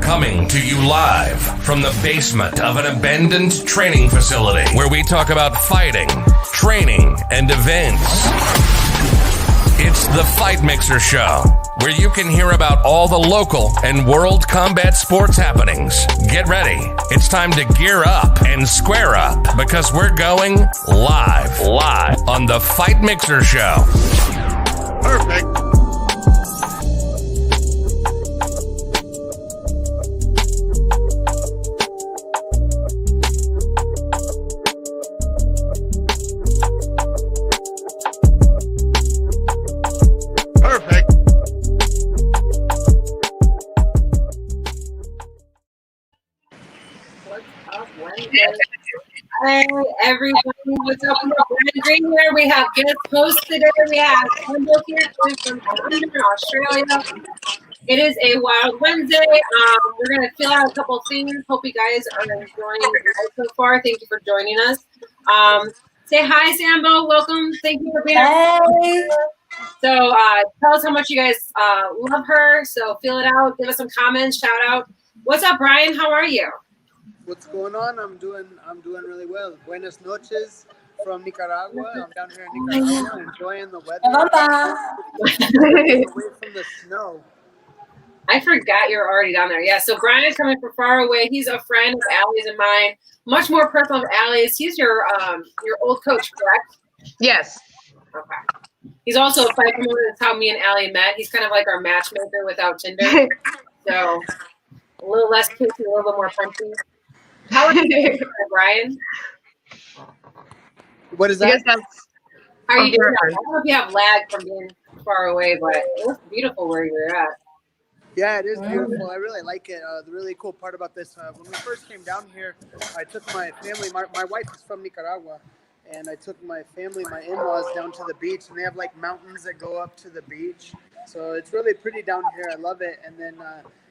Coming to you live from the basement of an abandoned training facility where we talk about fighting, training, and events. It's the Fight Mixer Show, where you can hear about all the local and world combat sports happenings. Get ready. It's time to gear up and square up because we're going live on the Fight Mixer Show. Perfect. Hi, everybody. What's up? Brandon Green here. We have guest hosts today. We have Sambo here from London, Australia. It is a wild Wednesday. We're going to fill out a couple of things. Hope you guys are enjoying it so far. Thank you for joining us. Say hi, Sambo. Welcome. Thank you for being here. So tell us how much you guys love her. So fill it out. Give us some comments. Shout out. What's up, Brian? How are you? What's going on? I'm doing really well. Buenas noches from Nicaragua. I'm down here in Nicaragua enjoying the weather. Away from the snow. I forgot you're already down there. Yeah, so Brian's coming from far away. He's a friend of Allie's and mine. Much more personal of Allie's. He's your old coach, correct? Yes. Okay. He's also a fight promoter. That's how me and Allie met. He's kind of like our matchmaker without Tinder. So a little less kissy, a little bit more punchy. How are you, Brian? What is that? How are you doing? I don't know if you have lag from being far away, but it looks beautiful where you're at. Yeah, it is beautiful. I really like it. The really cool part about this, when we first came down here, I took my family. My wife is from Nicaragua, and I took my family, my in-laws, down to the beach, and they have like mountains that go up to the beach. So it's really pretty down here. I love it. And then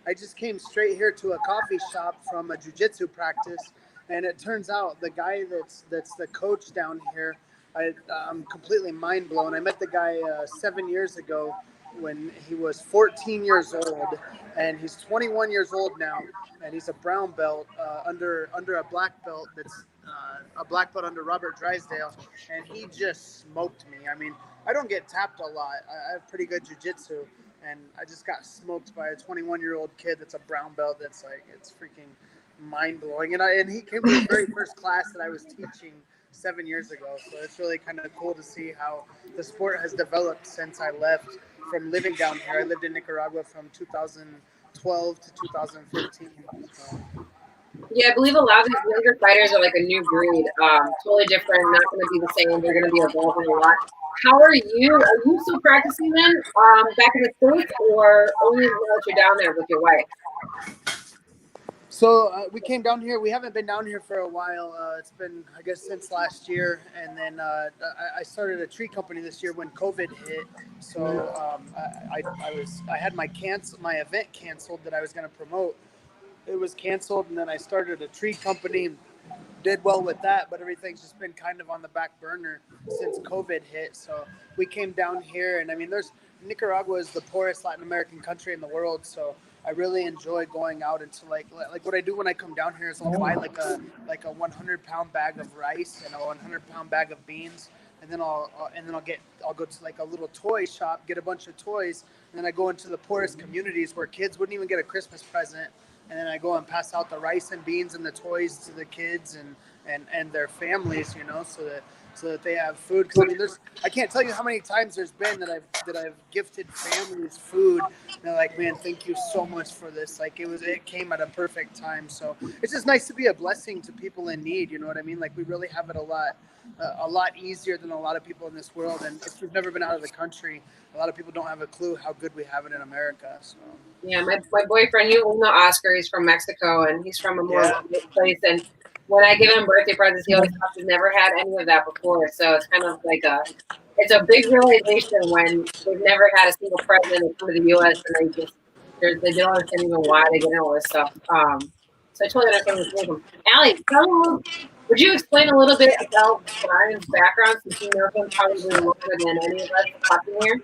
I just came straight here to a coffee shop from a jiu-jitsu practice, and it turns out the guy that's the coach down here, I'm completely mind blown. I met the guy 7 years ago when he was 14 years old, and he's 21 years old now, and he's a brown belt under a black belt that's a black belt under Robert Drysdale, and he just smoked me. I mean, I don't get tapped a lot. I have pretty good jiu-jitsu, and I just got smoked by a 21-year-old kid that's a brown belt. That's like, it's freaking mind-blowing. And he came to the very first class that I was teaching 7 years ago. So it's really kind of cool to see how the sport has developed since I left from living down here. I lived in Nicaragua from 2012 to 2015. So. Yeah, I believe a lot of these younger fighters are like a new breed. Totally different, not going to be the same. They're going to be evolving a lot. How are you? Are you still practicing then back in the States, or only when you're down there with your wife? So we came down here. We haven't been down here for a while. It's been, I guess, since last year. And then I started a tree company this year when COVID hit. So I had my event canceled that I was going to promote. It was canceled, and then I started a tree company. Did well with that, but everything's just been kind of on the back burner since COVID hit. So we came down here, and I mean, Nicaragua is the poorest Latin American country in the world. So I really enjoy going out into like what I do when I come down here is I'll buy like a 100-pound bag of rice and a 100-pound bag of beans, and then I'll go to like a little toy shop, get a bunch of toys, and then I go into the poorest communities where kids wouldn't even get a Christmas present. And then I go and pass out the rice and beans and the toys to the kids and their families, you know, so that they have food. Because I mean, I can't tell you how many times there's been that I've gifted families food. And they're like, man, thank you so much for this. Like it came at a perfect time. So it's just nice to be a blessing to people in need. You know what I mean? Like we really have it a lot easier than a lot of people in this world. And if you've never been out of the country, a lot of people don't have a clue how good we have it in America. So. Yeah, my boyfriend, you know Oscar, he's from Mexico, and he's from a more remote place. And when I give him birthday presents, he always talks, he's never had any of that before. So it's kind of like it's a big realization when they've never had a single president and come to the U.S. and they don't understand even why they get all this stuff. So I totally understand what's going on. Allie, would you explain a little bit about Brian's background, since you know him probably longer than any of us talking here?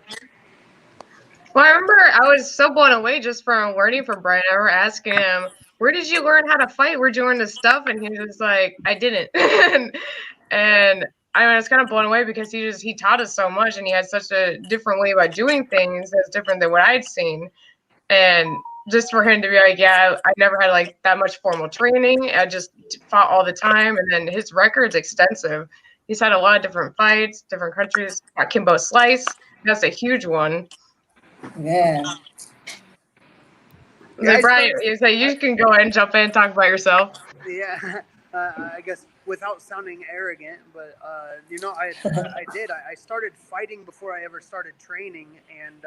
Well, I remember I was so blown away just from learning from Brian. I remember asking him, "Where did you learn how to fight? Where'd you learn this stuff?" And he was like, "I didn't." and I was kind of blown away because he taught us so much, and he had such a different way about doing things that's different than what I'd seen. And just for him to be like, "Yeah, I never had like that much formal training. I just fought all the time." And then his record's extensive. He's had a lot of different fights, different countries. Got Kimbo Slice. That's a huge one. Yeah. Yeah, Brian, you can go ahead and jump in and talk about yourself. Yeah, I guess without sounding arrogant, but you know, I did. I started fighting before I ever started training, and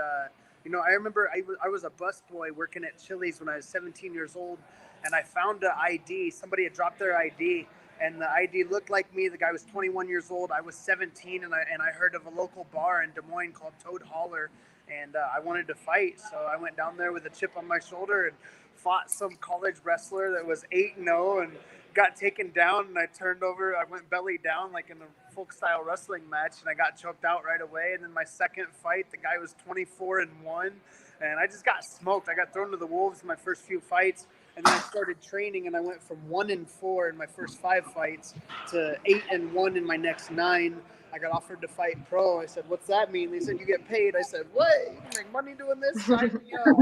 you know, I remember I was a busboy working at Chili's when I was 17 years old, and I found an ID. Somebody had dropped their ID, and the ID looked like me. The guy was 21 years old. I was 17, and I heard of a local bar in Des Moines called Toad Holler, and I wanted to fight, so I went down there with a chip on my shoulder and fought some college wrestler that was 8-0 and got taken down, and I turned over. I went belly down like in the folk style wrestling match, and I got choked out right away. And then my second fight, the guy was 24-1, and I just got smoked. I got thrown to the wolves in my first few fights, and then I started training, and I went from 1-4 in my first 5 fights to 8-1 in my next 9. I got offered to fight pro. I said, "What's that mean?" They said, "You get paid." I said, "What? You can make money doing this?" Sign me up.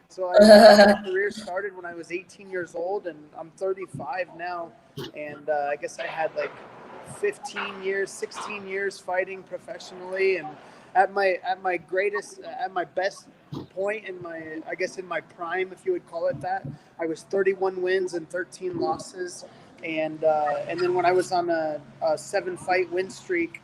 So my career started when I was 18 years old, and I'm 35 now. And I guess I had like 15 years, 16 years fighting professionally. And at my greatest, at my best point in my, I guess in my prime, if you would call it that, I was 31 wins and 13 losses. And then when I was on a 7-fight win streak,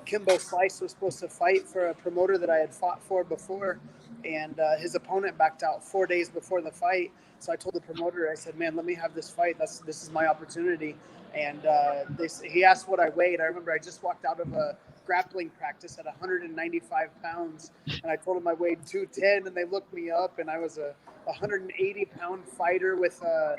Kimbo Slice was supposed to fight for a promoter that I had fought for before, and his opponent backed out 4 days before the fight. So I told the promoter, I said, "Man, let me have this fight. This is my opportunity." And he asked what I weighed. I remember I just walked out of a grappling practice at 195 pounds, and I told him I weighed 210, and they looked me up, and I was a 180-pound fighter with a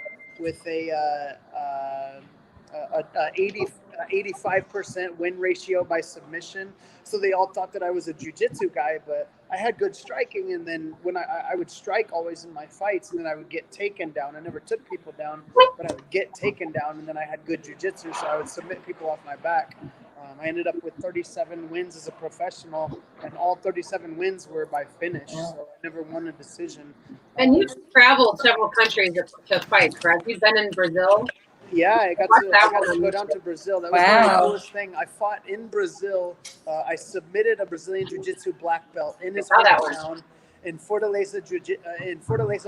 85% win ratio by submission. So they all thought that I was a jiu-jitsu guy, but I had good striking. And then when I would strike always in my fights, and then I would get taken down. I never took people down, but I would get taken down, and then I had good jiu-jitsu, so I would submit people off my back. I ended up with 37 wins as a professional, and all 37 wins were by finish. So I never won a decision. And you've traveled several countries to fight, correct? You've been in Brazil. Yeah, I got to go down to Brazil. That was one of the coolest thing. I fought in Brazil. I submitted a Brazilian Jiu-Jitsu black belt in his hometown in Fortaleza,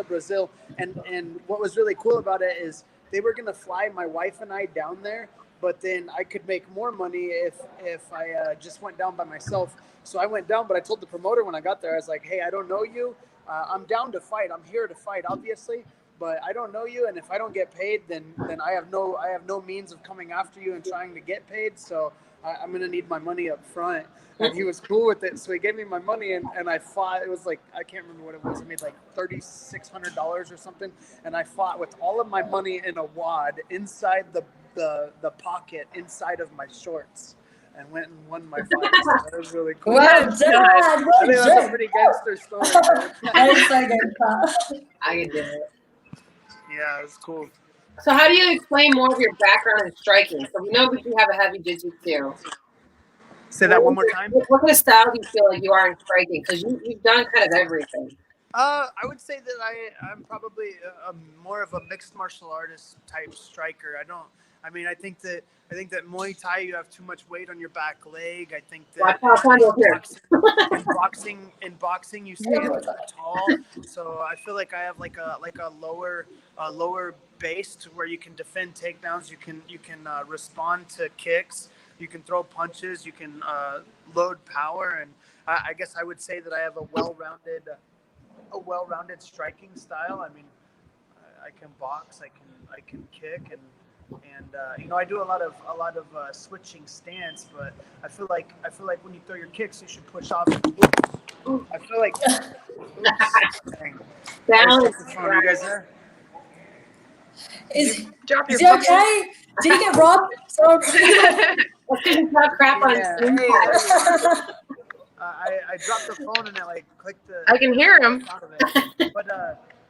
Brazil. And what was really cool about it is they were going to fly my wife and I down there, but then I could make more money if I just went down by myself. So I went down, but I told the promoter when I got there, I was like, "Hey, I don't know you. I'm down to fight. I'm here to fight, obviously, but I don't know you, and if I don't get paid, then I have no means of coming after you and trying to get paid. So I'm gonna need my money up front." And he was cool with it, so he gave me my money, and I fought. It was like, I can't remember what it was. I made like $3,600 or something, and I fought with all of my money in a wad inside the pocket inside of my shorts, and went and won my fight. So that was really cool. Well done. I think that's a pretty gangster story. That is so good. I can do it. Yeah, it was cool. So how do you explain more of your background in striking? So we know that you have a heavy jiu-jitsu. Say that one more time. What kind of style do you feel like you are in striking? Because you've done kind of everything. I would say that I'm probably more of a mixed martial artist type striker. I think that Muay Thai, you have too much weight on your back leg. I think that in boxing you stand tall. So I feel like I have like a lower base to where you can defend takedowns. You can respond to kicks. You can throw punches. You can load power. And I guess I would say that I have a well-rounded striking style. I mean, I can box. I can kick and I do a lot of switching stance, but I feel like when you throw your kicks, you should push off. I feel like. Balance. Are you guys there? Is he okay? Did he get robbed? Let's talk crap on I dropped the phone and I like clicked the. I can hear him. Out of it. But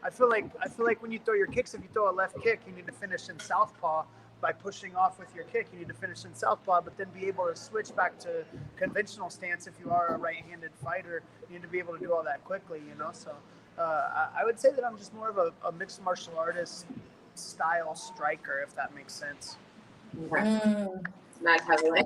I feel like when you throw your kicks, if you throw a left kick, you need to finish in southpaw. By pushing off with your kick, you need to finish in southpaw, but then be able to switch back to conventional stance. If you are a right-handed fighter, you need to be able to do all that quickly, you know. So I would say that I'm just more of a mixed martial artist style striker, if that makes sense. Not heavily.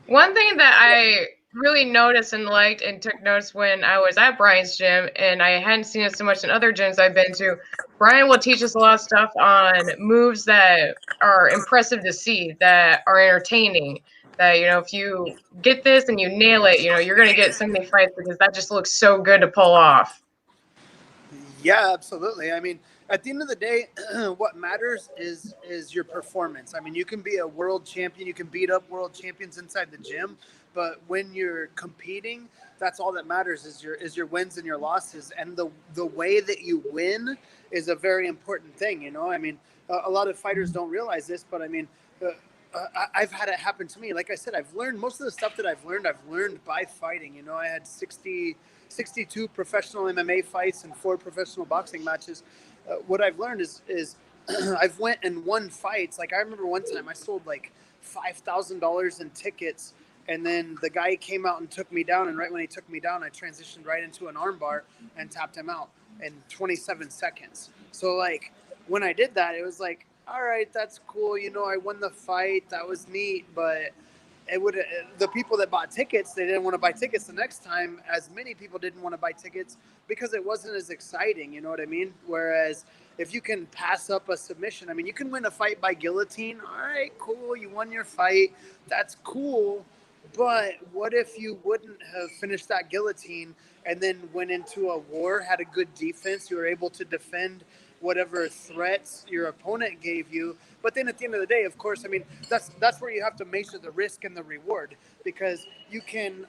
One thing that I really noticed and liked and took notice when I was at Brian's gym, and I hadn't seen it so much in other gyms I've been to, Brian will teach us a lot of stuff on moves that are impressive to see, that are entertaining, that, you know, if you get this and you nail it, you know, you're going to get so many fights because that just looks so good to pull off. Yeah, absolutely. I mean, at the end of the day, what matters is your performance. I mean, you can be a world champion, you can beat up world champions inside the gym, but when you're competing, that's all that matters is your wins and your losses. And the way that you win is a very important thing. You know, I mean, a lot of fighters don't realize this, but I mean, I've had it happen to me. Like I said, I've learned most of the stuff that I've learned by fighting. You know, I had 62 professional MMA fights and 4 professional boxing matches. What I've learned is I've went and won fights. Like I remember one time I sold like $5,000 in tickets, and then the guy came out and took me down. And right when he took me down, I transitioned right into an armbar and tapped him out in 27 seconds. So like when I did that, it was like, all right, that's cool. You know, I won the fight. That was neat. But the people that bought tickets, they didn't want to buy tickets the next time. As many people didn't want to buy tickets because it wasn't as exciting. You know what I mean? Whereas if you can pass up a submission, I mean, you can win a fight by guillotine. All right, cool. You won your fight. That's cool. But what if you wouldn't have finished that guillotine and then went into a war, had a good defense, you were able to defend whatever threats your opponent gave you. But then at the end of the day, of course, I mean, that's where you have to measure the risk and the reward, because you can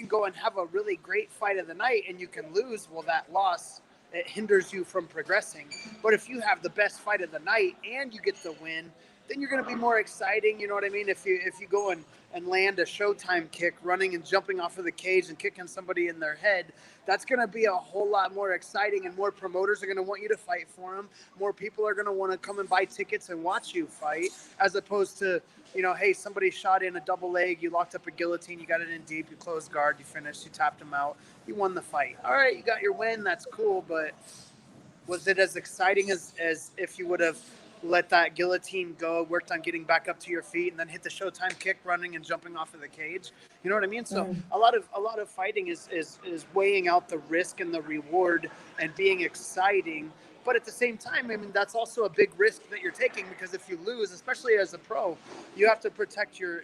go and have a really great fight of the night and you can lose. Well, that loss, it hinders you from progressing. But if you have the best fight of the night and you get the win, then you're going to be more exciting. You know what I mean? If you go and land a Showtime kick, running and jumping off of the cage and kicking somebody in their head, that's going to be a whole lot more exciting, and more promoters are going to want you to fight for them. More people are going to want to come and buy tickets and watch you fight, as opposed to, you know, hey, somebody shot in a double leg, you locked up a guillotine, you got it in deep, you closed guard, you finished, you tapped him out, you won the fight. All right, you got your win, that's cool, but was it as exciting as if you would have let that guillotine go, worked on getting back up to your feet, and then hit the Showtime kick, running and jumping off of the cage? You know what I mean? So a lot of fighting is weighing out the risk and the reward and being exciting. But at the same time, I mean, that's also a big risk that you're taking, because if you lose, especially as a pro, you have to protect your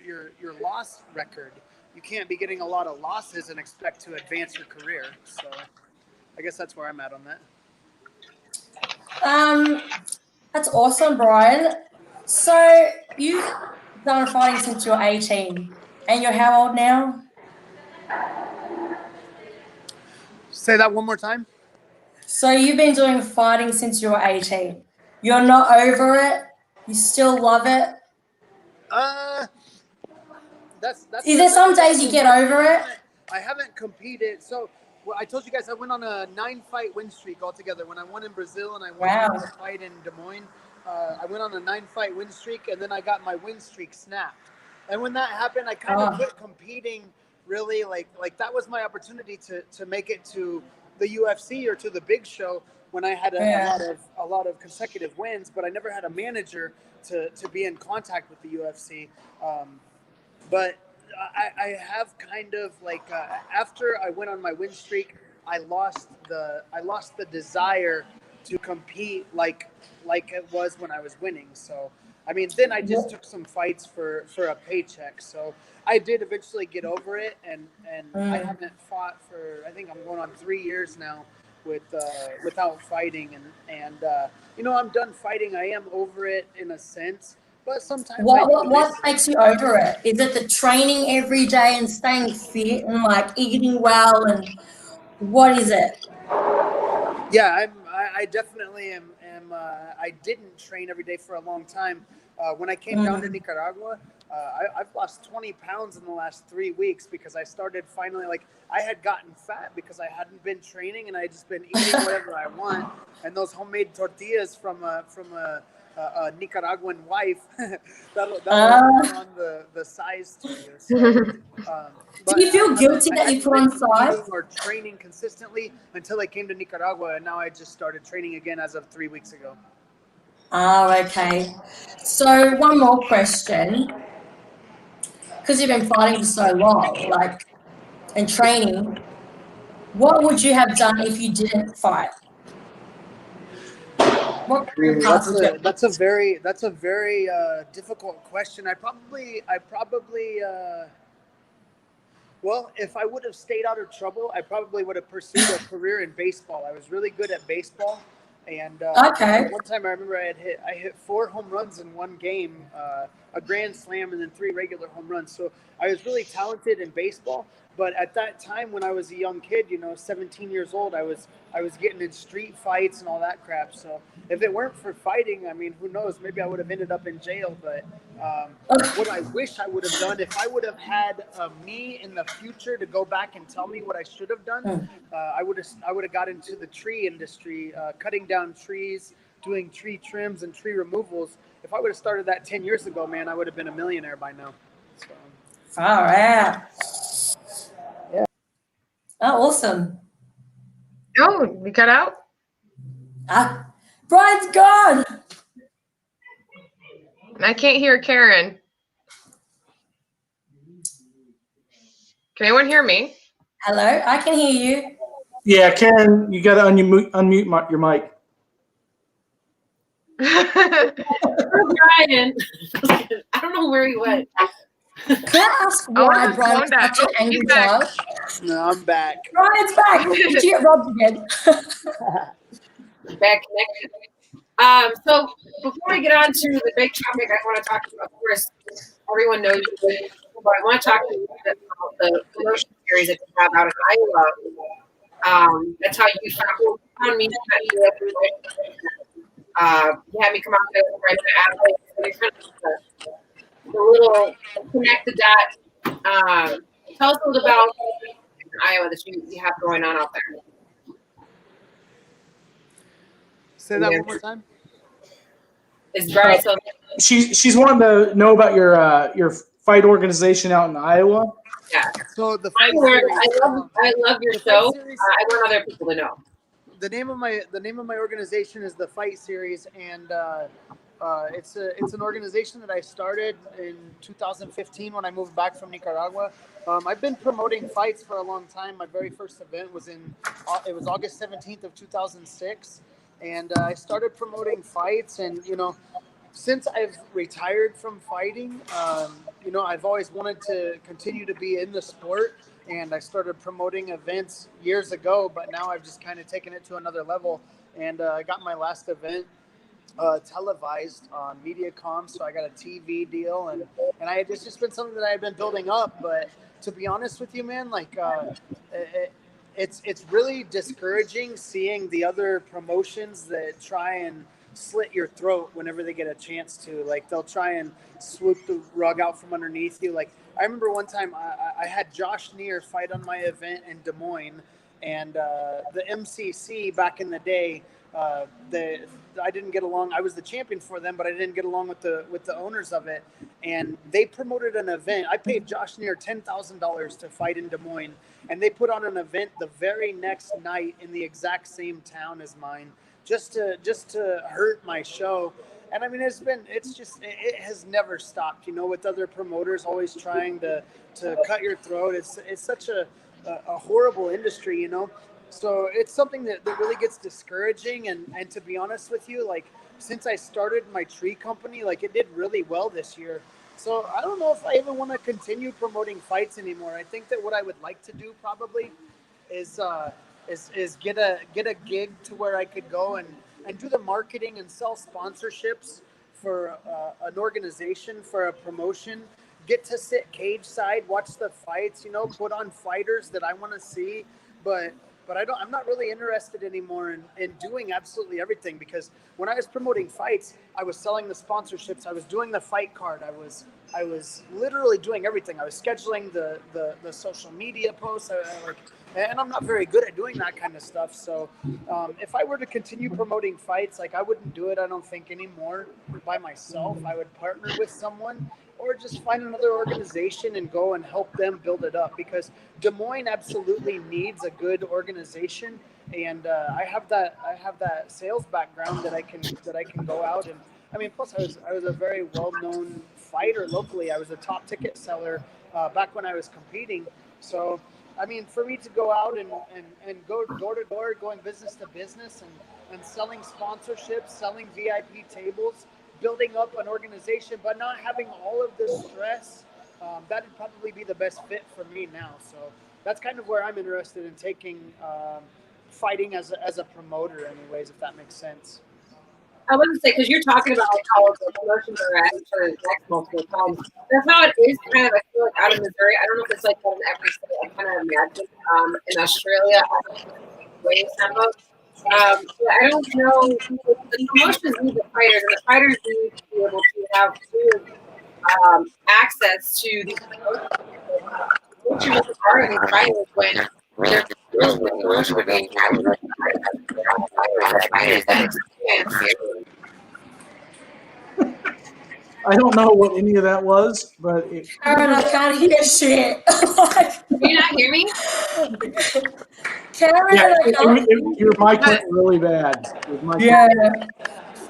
loss record. You can't be getting a lot of losses and expect to advance your career. So I guess that's where I'm at on that. That's awesome, Brian. So you've done fighting since you're 18, and you're how old now? Say that one more time. So you've been doing fighting since you were 18. You're not over it? You still love it? That's Is there some days you get over it? I haven't competed. So I told you guys I went on a 9-fight win streak altogether. When I won in Brazil and I won a fight in Des Moines, I went on a 9-fight win streak, and then I got my win streak snapped. And when that happened, I kind of quit competing. Really, like that was my opportunity to make it to the UFC or to the big show when I had a lot of consecutive wins, but I never had a manager to be in contact with the UFC. But I have kind of like after I went on my win streak, I lost the desire to compete like it was when I was winning. So I mean, then I just took some fights for a paycheck. So I did eventually get over it, and I haven't fought for, I think I'm going on 3 years now without fighting, and you know, I'm done fighting. I am over it in a sense. But sometimes what makes you over it? Is it the training every day and staying fit and like eating well, and what is it? Yeah, I definitely am. I didn't train every day for a long time. When I came down to Nicaragua, I've lost 20 pounds in the last 3 weeks because I started finally, like, I had gotten fat because I hadn't been training and I had just been eating whatever I want. And those homemade tortillas from a Nicaraguan wife, that'll put on the size to you. So, Do you feel guilty that you put on size? Or training consistently until I came to Nicaragua, and now I just started training again as of 3 weeks ago. Oh, okay. So one more question. Because you've been fighting for so long, like, and training, what would you have done if you didn't fight? What career path would you have? That's a very difficult question. I probably well, if I would have stayed out of trouble, I probably would have pursued a career in baseball. I was really good at baseball, and Okay. one time I remember I hit 4 home runs in one game, a grand slam, and then 3 regular home runs. So I was really talented in baseball. But at that time, when I was a young kid, 17 years old, I was getting in street fights and all that crap. So if it weren't for fighting, I mean, who knows? Maybe I would have ended up in jail. But what I wish I would have done, if I would have had me in the future to go back and tell me what I should have done, I would have got into the tree industry, cutting down trees, doing tree trims and tree removals. If I would have started that 10 years ago, man, I would have been a millionaire by now. So. Far out. Yeah. Oh, awesome. Oh, we cut out? Brian's gone. I can't hear Karen. Can anyone hear me? Hello, I can hear you. Yeah, Karen, you got to unmute your mic. Brian. I don't know where he went. Can I ask why Brian's such an angry child? No, I'm back. Brian's back. Did you get robbed again? Bad connection. So before we get on to the big topic I want to talk about, of course, everyone knows, but I want to talk a little bit about the promotion series that you have out in Iowa. That's how you found me. You had me come out there with my athletes. So you're kind of the little connect the dot. Tell us a little about Iowa that you have going on out there. Say that one more time. Is Brian still She's wanting to know about your fight organization out in Iowa. Yeah. So the fight I love your show. I want other people to know. The name of my organization is the Fight Series, and it's an organization that I started in 2015 when I moved back from Nicaragua. I've been promoting fights for a long time. My very first event was August 17th of 2006, and I started promoting fights. And since I've retired from fighting, I've always wanted to continue to be in the sport. And I started promoting events years ago, but now I've just kind of taken it to another level. And I got my last event televised on MediaCom, so I got a TV deal, and it's just been something that I had been building up. But to be honest with you, man, like it's really discouraging seeing the other promotions that try and slit your throat whenever they get a chance to. Like, they'll try and swoop the rug out from underneath you. Like, I remember one time I had Josh Neer fight on my event in Des Moines, and the MCC back in the day, I didn't get along. I was the champion for them, but I didn't get along with the owners of it. And they promoted an event. I paid Josh Neer $10,000 to fight in Des Moines, and they put on an event the very next night in the exact same town as mine, just to hurt my show. And I mean, it has never stopped, with other promoters always trying to cut your throat. It's such a horrible industry, So it's something that really gets discouraging. And to be honest with you, like, since I started my tree company, like, it did really well this year. So I don't know if I even want to continue promoting fights anymore. I think that what I would like to do probably is get a gig to where I could go and do the marketing and sell sponsorships for an organization, for a promotion, get to sit cage side, watch the fights, put on fighters that I want to see. But but I'm not really interested anymore in doing absolutely everything, because when I was promoting fights, I was selling the sponsorships, I was doing the fight card, I was literally doing everything. I was scheduling the social media posts, and I'm not very good at doing that kind of stuff. So if I were to continue promoting fights, like I wouldn't do it, I don't think, anymore by myself. I would partner with someone, or just find another organization and go and help them build it up, because Des Moines absolutely needs a good organization. And I have that sales background that I can go out and, I mean, plus I was a very well-known fighter locally. I was a top ticket seller back when I was competing. So, I mean, for me to go out and go door to door, going business to business, and selling sponsorships, selling VIP tables, building up an organization, but not having all of this stress, that'd probably be the best fit for me now. So that's kind of where I'm interested in taking fighting as a promoter, anyways, if that makes sense. I wouldn't say, because you're talking about like how the promotions are at for next multiple times. That's how it is kind of, I feel like, out of Missouri. I don't know if it's like that in every state. I kind of imagine in Australia, I don't know if it's way Sambo. But I don't know. The promotions need the fighters, and the fighters need to be able to have access to these promotions. What you look for in these fighters when they're being fighters that experience. I don't know what any of that was, but Karen, I can't hear shit. Can you not hear me? Karen, yeah, I can't. your mic went really bad. Yeah.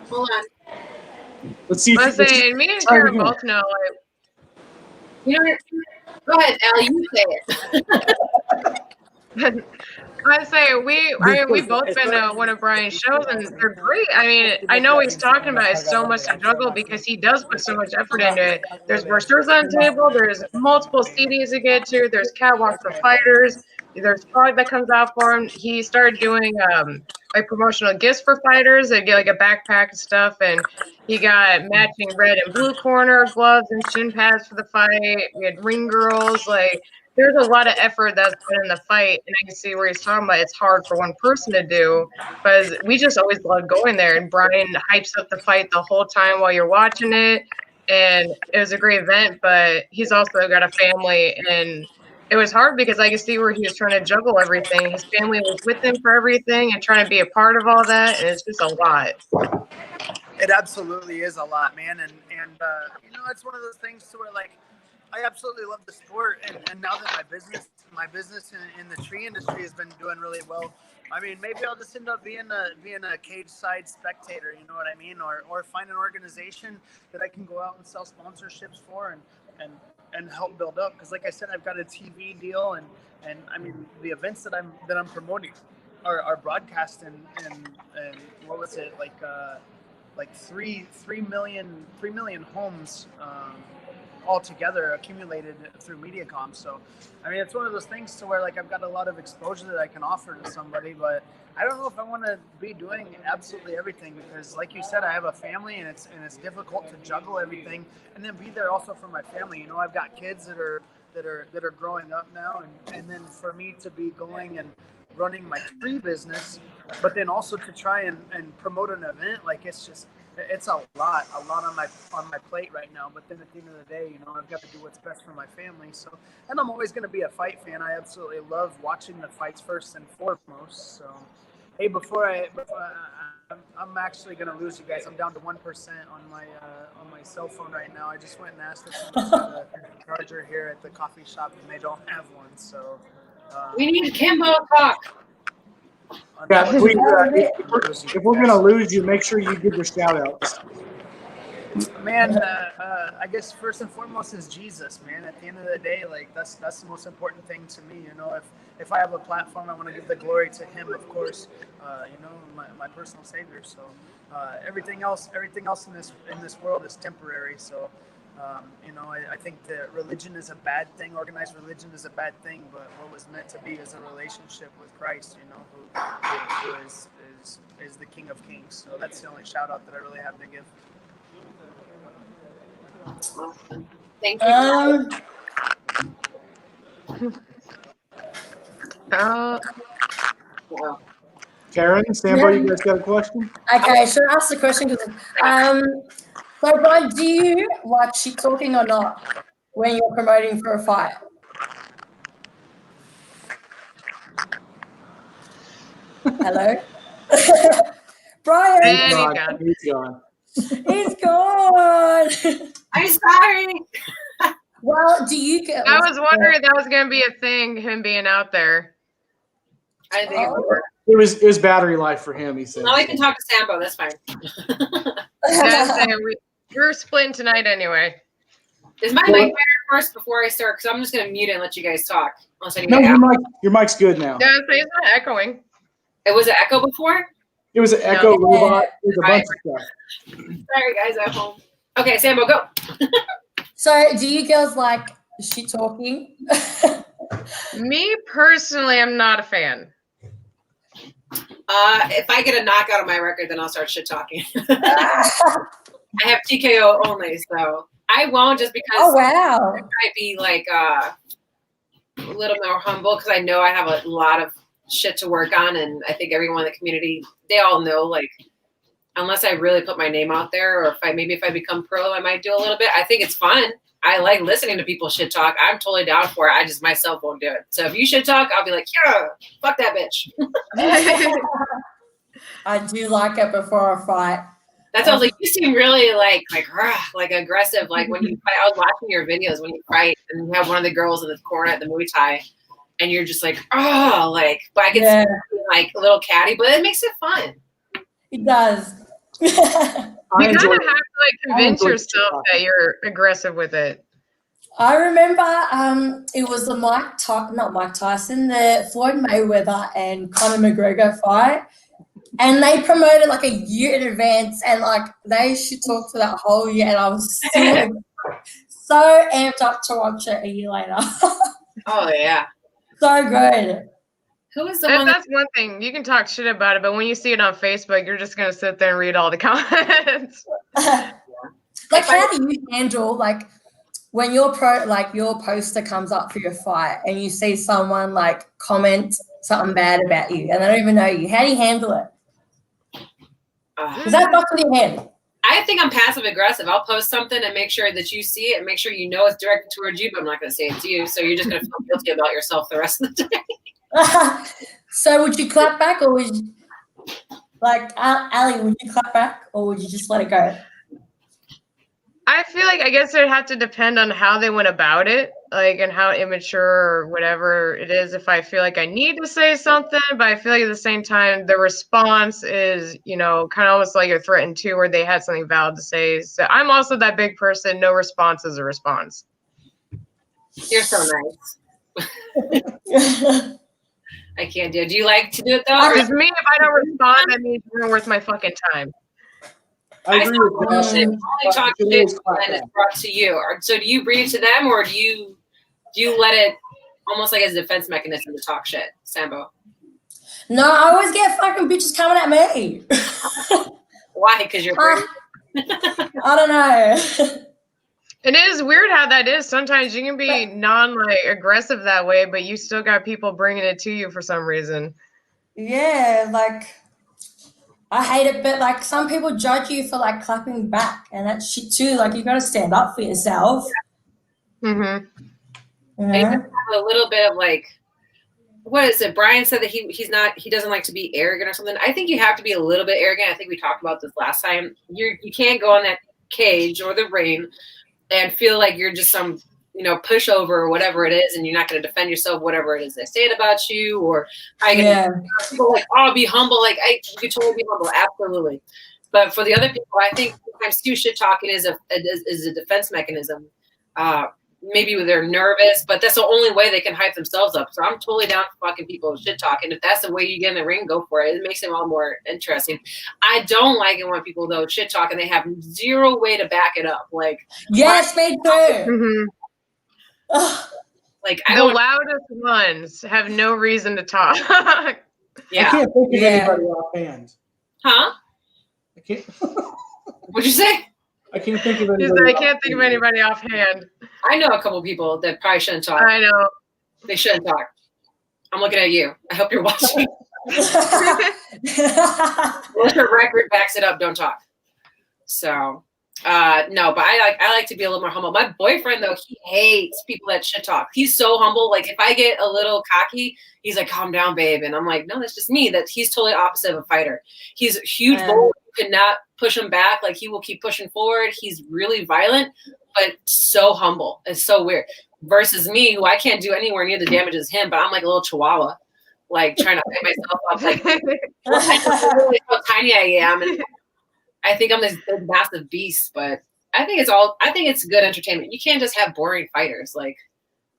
Hold on. Let's see if Let's say, me and try it Karen again. both know, like, You know, go ahead, Elle. You say it. I say we've both been to one of Brian's shows and they're great. I mean, I know he's talking about it's so much to juggle because he does put so much effort into it. There's brochures on the table, there's multiple CDs to get to, there's catwalk for fighters, there's product that comes out for him. He started doing like promotional gifts for fighters. They get like a backpack and stuff, and he got matching red and blue corner gloves and shin pads for the fight. We had ring girls, like there's a lot of effort that's put in the fight, and I can see where he's talking about it's hard for one person to do, because we just always love going there, and Brian hypes up the fight the whole time while you're watching it, and it was a great event, but he's also got a family, and it was hard because I could see where he was trying to juggle everything. His family was with him for everything and trying to be a part of all that, and it's just a lot. It absolutely is a lot, man, and you know, it's one of those things to where, like, I absolutely love the sport, and now that my business in the tree industry has been doing really well, I mean, maybe I'll just end up being a cage side spectator, you know what I mean, or find an organization that I can go out and sell sponsorships for and help build up, because like I said, I've got a TV deal, and I mean, the events that I'm promoting are broadcast and what was it, like 3 million homes altogether accumulated through MediaCom. So, I mean, it's one of those things to where, like, I've got a lot of exposure that I can offer to somebody, but I don't know if I want to be doing absolutely everything, because, like you said, I have a family, and it's difficult to juggle everything and then be there also for my family. You know, I've got kids that are growing up now, and then for me to be going and running my tree business, but then also to try and promote an event, like, it's a lot on my plate right now. But then at the end of the day, you know, I've got to do what's best for my family. So, and I'm always going to be a fight fan. I absolutely love watching the fights first and foremost. So, hey, I'm actually going to lose you guys. I'm down to 1% on my cell phone right now. I just went and asked if somebody had a charger here at the coffee shop, and they don't have one. So, We need Kimbo talk. Yeah, please, if we're going to lose you, make sure you give your shout outs. Man, I guess first and foremost is Jesus, man. At the end of the day, like, that's the most important thing to me. You know, if I have a platform, I want to give the glory to Him, of course. You know, my personal Savior. So everything else in this world is temporary. So you know, I think that religion is a bad thing. Organized religion is a bad thing. But what was meant to be is a relationship with Christ. You know, who is the King of Kings. So that's the only shout out that I really have to give. Awesome. Thank you. Karen, Sambo, you guys got a question? Okay, should I ask the question? So, Brian, do you like shit talking or not when you're promoting for a fight? Hello? Brian, And he's gone. He's gone. he's gone. I'm sorry. Well, do you get? I was wondering if that was going to be a thing, him being out there. I think It was battery life for him, he said. now I can talk to Sambo. That's fine. We're splitting tonight anyway. Is my mic better first before I start? Because I'm just gonna mute it and let you guys talk. Unless I need No, to your mic's good now. Yeah, it's not echoing. It was an echo before. It was an echo robot. It was a bunch of stuff. Sorry, guys, at home. Okay, Sambo, go. So, do you girls like shit talking? Me personally, I'm not a fan. If I get a knockout on my record, then I'll start shit talking. I have TKO only, so I won't just because Oh wow! I might be like a little more humble because I know I have a lot of shit to work on, and I think everyone in the community, they all know, like, unless I really put my name out there, or if I become pro, I might do a little bit. I think it's fun. I like listening to people shit talk. I'm totally down for it. I just myself won't do it. So if you shit talk, I'll be like, yeah, fuck that bitch. I do like it before a fight. That sounds like you seem really like aggressive. Like when you fight, I was watching your videos when you fight and you have one of the girls in the corner at the Muay Thai, and you're just like, oh, like, but I can see like a little catty, but it makes it fun. It does. You kind of have to like convince yourself that you're aggressive with it. I remember it was the not Mike Tyson, the Floyd Mayweather and Conor McGregor fight. And they promoted like a year in advance, and like they should talk for that whole year. And I was so amped up to watch it a year later. Oh yeah, so good. Who is the And one? that's one thing. You can talk shit about it, but when you see it on Facebook, you're just gonna sit there and read all the comments. Like, how do you handle like when your poster comes up for your fight and you see someone like comment something bad about you and they don't even know you? How do you handle it? Is that fuck with your head? I think I'm passive aggressive. I'll post something and make sure that you see it and make sure you know it's directed towards you, but I'm not going to say it to you. So you're just going to feel guilty about yourself the rest of the day. So would you clap back, or would you, like, Ali, would you clap back, or would you just let it go? I feel like I guess it would have to depend on how they went about it, like, and how immature or whatever it is. If I feel like I need to say something, but I feel like at the same time, the response is, you know, kind of almost like you're threatened to, where they had something valid to say. So I'm also that big person. No response is a response. You're so nice. I can't do it. Do you like to do it though? Because me, if I don't respond, that means it's not worth my fucking time. I agree with that. Only talk shit when it's brought to you. Or, so do you bring it to them, or do you let it almost like as a defense mechanism to talk shit, Sambo? No, I always get fucking bitches coming at me. Why? Because you're pretty. I don't know. It is weird how that is. Sometimes you can be aggressive that way, but you still got people bringing it to you for some reason. Yeah, like, I hate it, but like some people judge you for like clapping back, and that's shit too. Like, you got to stand up for yourself. Mm-hmm. You know? I have a little bit of like, what is it? Brian said that he doesn't like to be arrogant or something. I think you have to be a little bit arrogant. I think we talked about this last time. You can't go in that cage or the ring and feel like you're just some, you know, pushover or whatever it is, and you're not going to defend yourself, whatever it is they say about you, or how you people like, oh, be humble. Like, you could totally be humble, absolutely. But for the other people, I think sometimes too, shit talking is a defense mechanism. Maybe they're nervous, but that's the only way they can hype themselves up. So I'm totally down for fucking people shit talking. If that's the way you get in the ring, go for it. It makes it all more interesting. I don't like it when people though shit talk and they have zero way to back it up. Like, yes, me too. Mm-hmm. Like, the loudest ones have no reason to talk. Yeah. I can't think of anybody offhand. Huh? I can't. What'd you say? I can't think of anybody. I can't think of anybody offhand. I know a couple people that probably shouldn't talk. I know. They shouldn't talk. I'm looking at you. I hope you're watching. Unless your record backs it up, don't talk. So, no, but I like to be a little more humble. My boyfriend, though, he hates people that shit talk. He's so humble. Like, if I get a little cocky, he's like, calm down, babe. And I'm like, no, that's just me. That he's totally opposite of a fighter. He's a huge bull. You could not push him back. Like, he will keep pushing forward. He's really violent, but so humble. It's so weird. Versus me, who I can't do anywhere near the damage as him, but I'm like a little chihuahua, like trying to pick myself up. Like, I know how tiny I am. And I think I'm this big, massive beast, but I think it's good entertainment. You can't just have boring fighters. Like,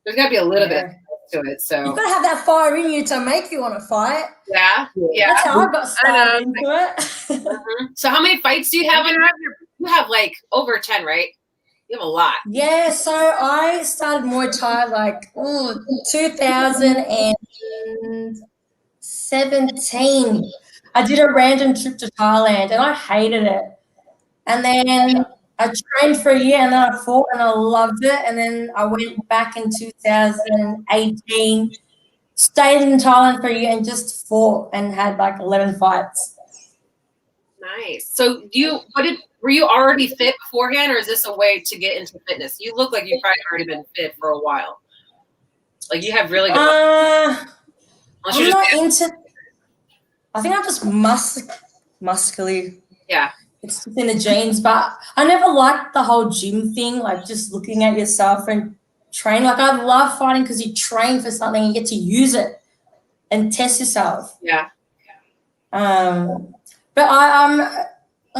there's got to be a little bit to it. So you've got to have that fire in you to make you want to fight. Yeah. That's how I got started into it. Mm-hmm. So how many fights do you have? You have like over 10, right? You have a lot. Yeah, so I started Muay Thai like 2017. I did a random trip to Thailand and I hated it. And then I trained for a year and then I fought and I loved it. And then I went back in 2018, stayed in Thailand for a year and just fought and had like 11 fights. Nice. So were you already fit beforehand, or is this a way to get into fitness? You look like you've probably already been fit for a while. Like you have really good. I'm not into. I think I'm just muscly. Yeah. It's just in the genes, but I never liked the whole gym thing, like just looking at yourself and train. Like I love fighting because you train for something and you get to use it and test yourself. Yeah. But I'm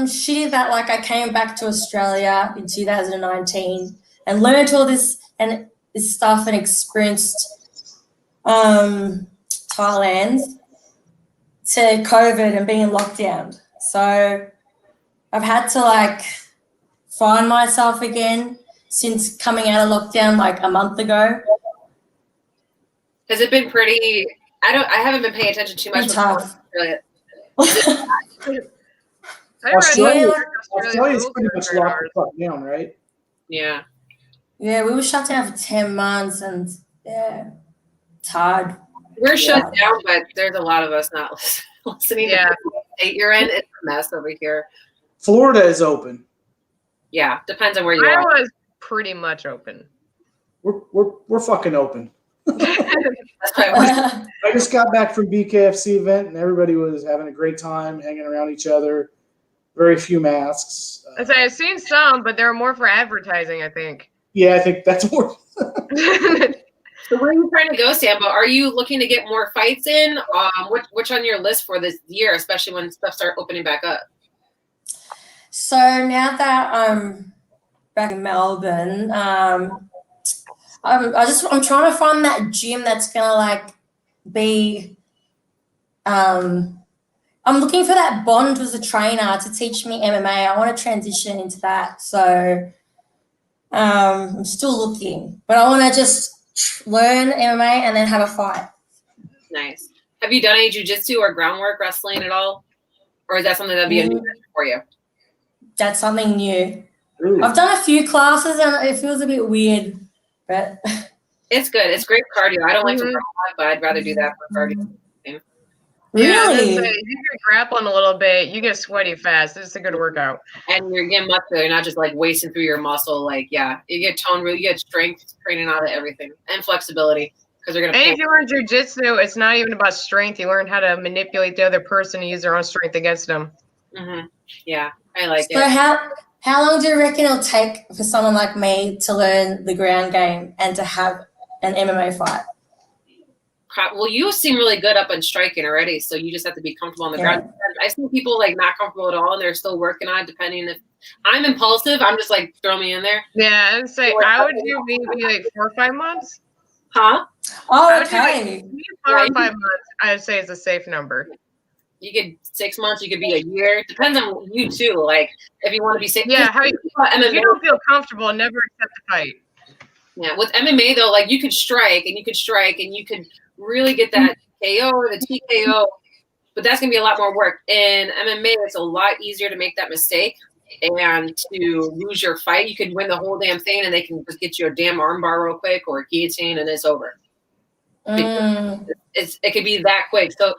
shitty that like I came back to Australia in 2019 and learned all this stuff and experienced Thailand to COVID and being in lockdown. So I've had to like find myself again since coming out of lockdown like a month ago. Has it been pretty? I haven't been paying attention too much. It's tough. Australia's pretty much locked down, right? Yeah. Yeah, we were shut down for 10 months and yeah, it's hard. We're shut down, but there's a lot of us not listening to the state you're in. It's a mess over here. Florida is open. Yeah, depends on where you are. Iowa's pretty much open. We're fucking open. I I just got back from BKFC event and everybody was having a great time, hanging around each other. Very few masks. I've seen some, but they're more for advertising, I think. Yeah, I think that's more. So where are you trying to go, Sambo? Are you looking to get more fights in? Which on your list for this year, especially when stuff start opening back up? So now that I'm back in Melbourne, I'm trying to find that gym that's gonna like be. I'm looking for that bond with a trainer to teach me MMA. I want to transition into that, so I'm still looking, but I want to just learn MMA and then have a fight. Nice. Have you done any jiu-jitsu or groundwork wrestling at all, or is that something that'd be a new for you? That's something new. Ooh. I've done a few classes and it feels a bit weird, but it's good. It's great cardio. I don't like to run a lot, but I'd rather do that for cardio. Really? Yeah, you get grappling a little bit, you get sweaty fast. It's a good workout. And you're getting muscular. You're not just like wasting through your muscle. Like, yeah, you get tone, you get strength training out of everything and flexibility because they're gonna. And if you learn jujitsu, it's not even about strength. You learn how to manipulate the other person and use their own strength against them. Mm-hmm. Yeah, I like it. So how long do you reckon it'll take for someone like me to learn the ground game and to have an MMA fight? Well, you seem really good up on striking already, so you just have to be comfortable on the ground. I've seen people like not comfortable at all, and they're still working on it. Depending if I'm impulsive, I'm just like throw me in there. Yeah, and say I would do maybe like 4 or 5 months. Huh? Oh, okay. 4 or 5 months, I'd say is a safe number. You could 6 months, you could be a year. Depends on you too. Like if you want to be safe. Yeah, if you don't feel comfortable, never accept a fight. Yeah, with MMA though, like you could strike and you could really get that KO or the TKO, but that's gonna be a lot more work. In MMA, it's a lot easier to make that mistake and to lose your fight. You could win the whole damn thing, and they can just get you a damn armbar real quick or a guillotine, and it's over. It could be that quick. So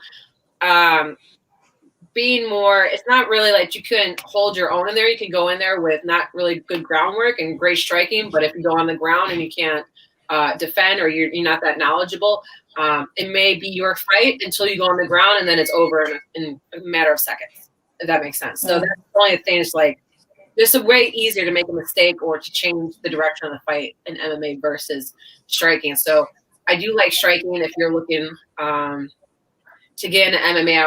being more, it's not really like you couldn't hold your own in there. You can go in there with not really good groundwork and great striking, but if you go on the ground and you can't defend or you're not that knowledgeable, it may be your fight until you go on the ground and then it's over in a matter of seconds, if that makes sense. So that's the only thing is like, it's a way easier to make a mistake or to change the direction of the fight in MMA versus striking. So I do like striking. If you're looking to get into MMA,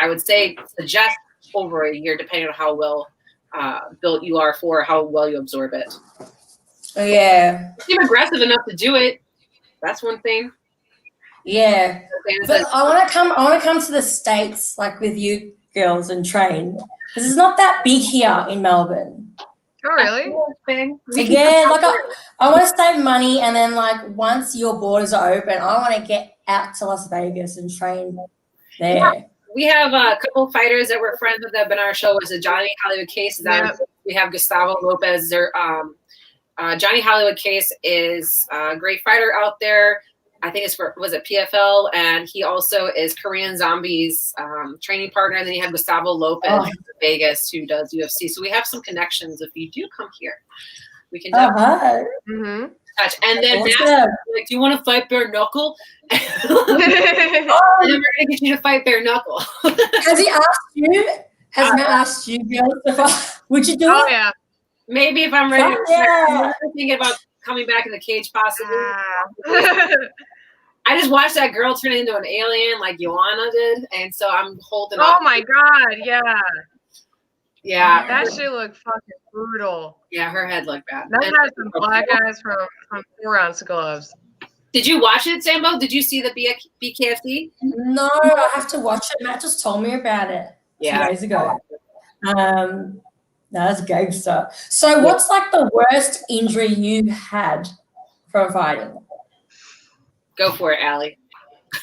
I would say suggest over a year, depending on how well built you are for how well you absorb it. Oh, yeah. You're aggressive enough to do it. That's one thing. Yeah. But I want to come to the States, like with you girls, and train. Because it's not that big here in Melbourne. Oh, really? Yeah, like I want to save money, and then like once your borders are open, I want to get out to Las Vegas and train there. Yeah. We have a couple fighters that were friends with that have been on our show. Was a Johnny Hollywood Case. We have Gustavo Lopez. Johnny Hollywood Case is a great fighter out there. I think was it PFL, and he also is Korean Zombies training partner. And then you have Gustavo Lopez in Vegas who does UFC. So we have some connections. If you do come here, we can definitely touch. And then Matt, like, do you want to fight bare knuckle? And then we're gonna get you to fight bare knuckle. Has he asked you? Has Matt asked you? Would you do it? Oh yeah. Maybe if I'm ready. I'm thinking about coming back in the cage, possibly. I just watched that girl turn into an alien like Joanna did, and so I'm holding Oh my god, yeah. Yeah. That shit looked fucking brutal. Yeah, her head looked bad. That had some black eyes from 4-ounce gloves. Did you watch it, Sambo? Did you see the BKFC? No, I have to watch it. Matt just told me about it 2 days ago. That's gangster. So what's like the worst injury you had from fighting? Go for it, Allie.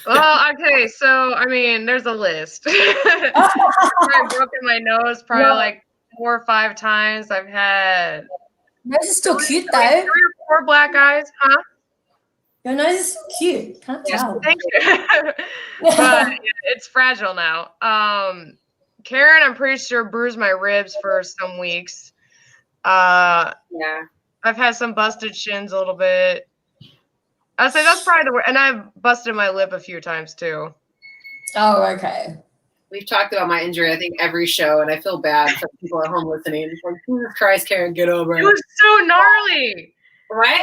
Well, okay, so I mean, there's a list. I've broken my nose probably like 4 or 5 times. I've had. Your nose is still cute though. 3 or 4 black eyes, huh? Your nose is still cute. Can't tell. Thank you. But it's fragile now. Karen, I'm pretty sure bruised my ribs for some weeks. I've had some busted shins a little bit. I'd say that's probably the worst. And I've busted my lip a few times too. Oh, okay. We've talked about my injury, I think, every show, and I feel bad for people at home listening. It's like, Jesus Christ, Karen, get over it. It was so gnarly. What?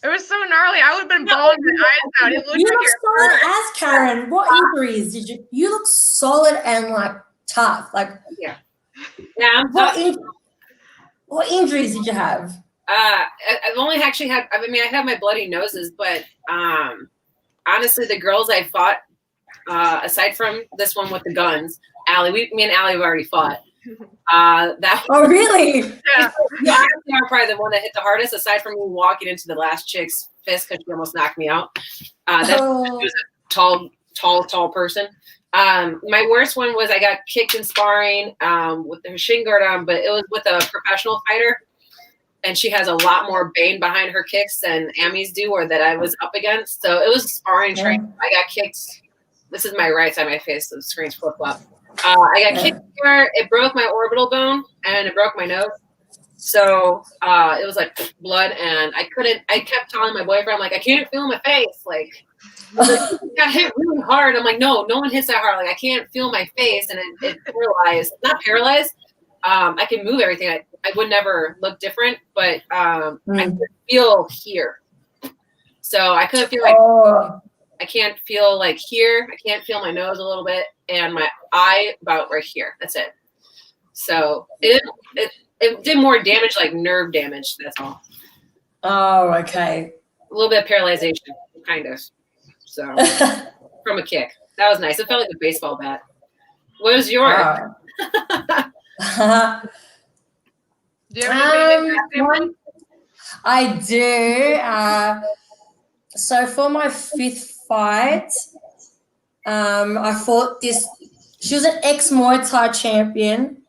It was so gnarly. I would have been bawling my eyes out. It looked You like look solid as Karen. What injuries did you? You look solid and like tough. Like I'm tough. What injuries did you have? I've only actually had. I mean, I have my bloody noses, but honestly, the girls I fought, aside from this one with the guns, Allie, me and Allie have already fought. Oh, really? Yeah. I'm probably the one that hit the hardest, aside from me walking into the last chick's fist because she almost knocked me out. She was a tall person. My worst one was I got kicked in sparring with her shin guard on, but it was with a professional fighter, and she has a lot more bane behind her kicks than Amy's do or that I was up against. So it was sparring training. I got kicked. This is my right side of my face. So the screen's flip-flop. I got kicked here. It broke my orbital bone and it broke my nose. So it was like blood, and I kept telling my boyfriend, I'm like, I can't feel my face. Like, I got hit really hard. I'm like, no one hits that hard. Like, I can't feel my face, and it paralyzed. Not paralyzed. I can move everything. I would never look different, but I could feel here. So I couldn't feel like I can't feel like here. I can't feel my nose a little bit, and my eye about right here. That's it. So it did more damage, like nerve damage. That's all. Oh, okay. A little bit of paralyzation, kind of. So from a kick, that was nice. It felt like a baseball bat. What was yours? Do you have anything? I do. So for my 5th fight, I fought this. She was an ex-Muay Thai champion,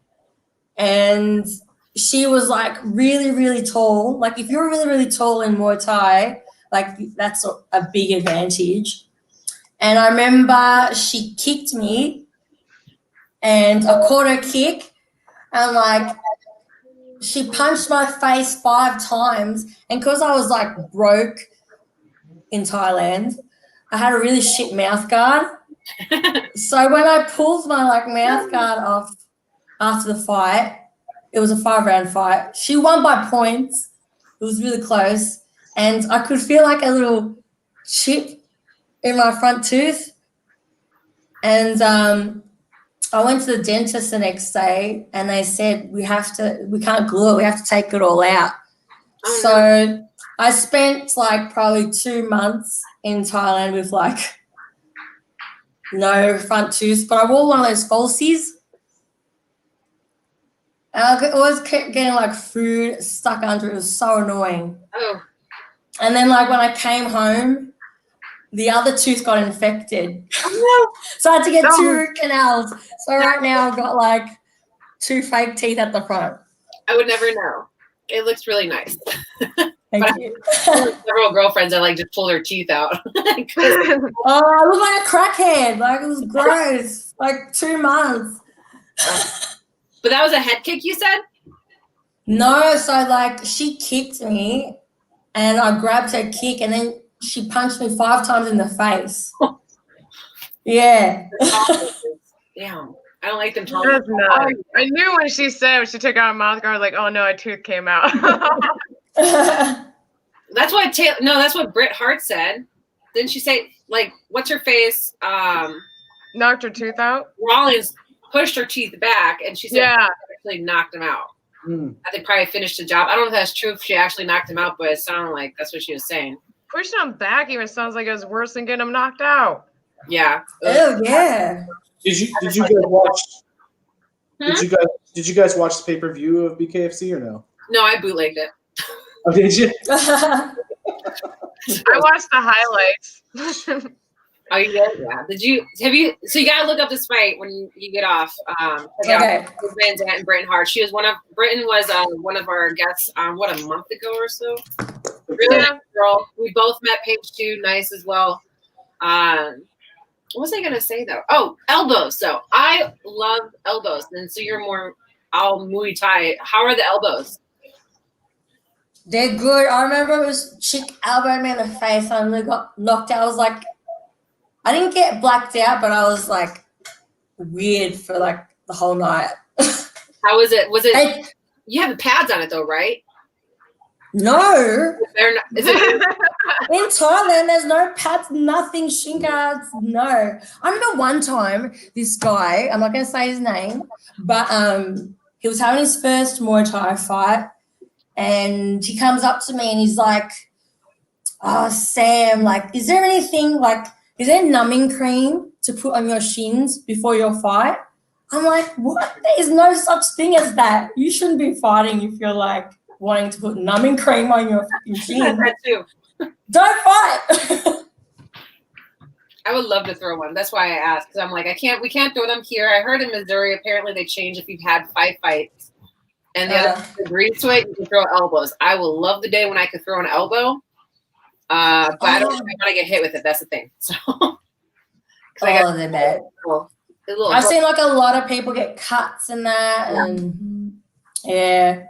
and she was like really, really tall. Like if you're really, really tall in Muay Thai, like that's a big advantage. And I remember she kicked me, and I caught her kick, and like she punched my face 5 times. And because I was like broke in Thailand, I had a really shit mouth guard. So when I pulled my like mouth guard off after the fight, it was a 5-round fight. She won by points. It was really close, and I could feel like a little chip in my front tooth. And I went to the dentist the next day, and they said we can't glue it. We have to take it all out. Oh, So I spent like probably 2 months in Thailand with like no front tooth, but I wore one of those falsies. And I always kept getting like food stuck under it. It was so annoying. Oh, And then like when I came home, the other tooth got infected. oh So I had to get 2 root canals. So right now I've got like 2 fake teeth at the front. I would never know. It looks really nice. Thank you. Several girlfriends that like just pull their teeth out. Oh, I look like a crackhead. Like it was gross. Like 2 months. But that was a head kick, you said? No, so like she kicked me and I grabbed her kick and then she punched me 5 times in the face. Yeah. Damn. I don't like them That's talking. nuts. I knew when she took out a mouth guard, like, oh no, a tooth came out. That's what that's what Bret Hart said. Didn't she say like what's her face? Knocked her tooth out? Rollins pushed her teeth back and she said Yeah. she actually knocked him out. I think probably finished the job. I don't know if that's true if she actually knocked him out, but it sounded like that's what she was saying. Pushing him back even sounds like it was worse than getting him knocked out. Yeah. Oh yeah. Did you guys watch? Did you guys watch the pay-per-view of BKFC or no? No, I bootlegged it. Oh, did you? I watched the highlights. Oh, you did? Yeah. So you gotta look up this fight when you get off. Okay. Van Zant and Britton Hart. Britain was one of our guests a month ago or so. Really nice girl. We both met Paige too, nice as well. What was I gonna say though? Oh, elbows. So I love elbows. And so you're more Muay Thai. How are the elbows? They're good. I remember it was chick elbowed me in the face and I got knocked out. I was like, I didn't get blacked out, but I was like weird for like the whole night. How was it? You have the pads on it though, right? No. Is it? In Thailand, there's no pads, nothing, shin guards, no. I remember one time this guy, I'm not going to say his name, but he was having his first Muay Thai fight and he comes up to me and he's like, oh, Sam, like, is there numbing cream to put on your shins before your fight? I'm like, what? There is no such thing as that. You shouldn't be fighting if you're like wanting to put numbing cream on your fucking shins. That too. Don't fight. I would love to throw one. That's why I asked. Because I'm like, we can't throw them here. I heard in Missouri, apparently they changed if you've had 5 fights. And the other agrees to it, you can throw elbows. I will love the day when I could throw an elbow. But I don't want to get hit with it. That's the thing. So, they're bad. I've seen like a lot of people get cuts in that. Yeah. And yeah.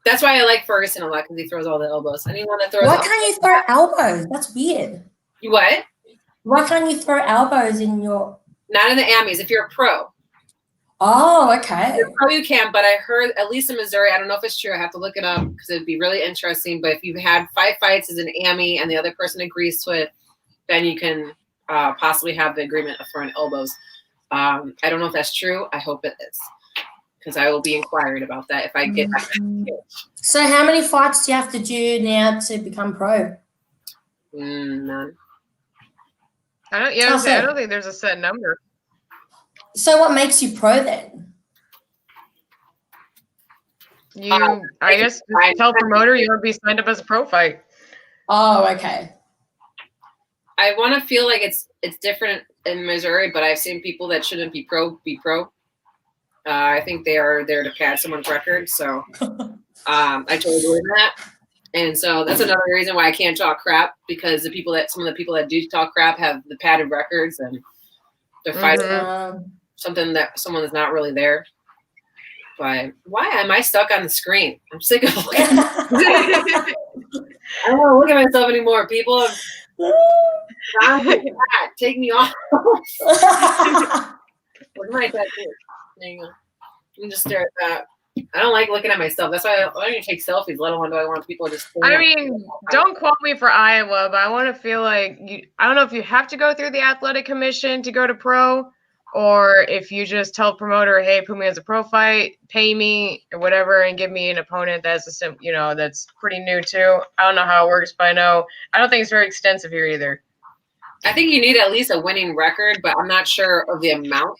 That's why I like Ferguson a lot because he throws all the elbows. Anyone that throws Why can't you throw elbows? That's weird. You what? Why can't you throw elbows in your... Not in the Amis. If you're a pro. Oh, okay. If you're a pro, you can. But I heard, at least in Missouri, I don't know if it's true. I have to look it up because it'd be really interesting. But if you've had 5 fights as an Ami and the other person agrees to it, then you can possibly have the agreement of throwing elbows. I don't know if that's true. I hope it is. Because I will be inquired about that if I get that. So how many fights do you have to do now to become pro? None. I don't think there's a set number. So what makes you pro then? I guess tell promoter you want to be signed up as a pro fight. Oh, okay. I want to feel like it's different in Missouri, but I've seen people that shouldn't be pro. I think they are there to pad someone's record. So I totally believe that. And so that's another reason why I can't talk crap, because some of the people that do talk crap have the padded records and they're fighting something that someone is not really there. But why am I stuck on the screen? I'm sick of looking. I don't want to look at myself anymore. People have take me off. Look at my tattoo. There you go. You can just stare at that. I don't like looking at myself. That's why I don't even take selfies, let alone do I want people to just. I mean, don't quote me for Iowa, but I want to feel like I don't know if you have to go through the athletic commission to go to pro, or if you just tell the promoter, hey, put me as a pro fight, pay me or whatever, and give me an opponent that's that's pretty new too. I don't know how it works, but I don't think it's very extensive here either. I think you need at least a winning record, but I'm not sure of the amount.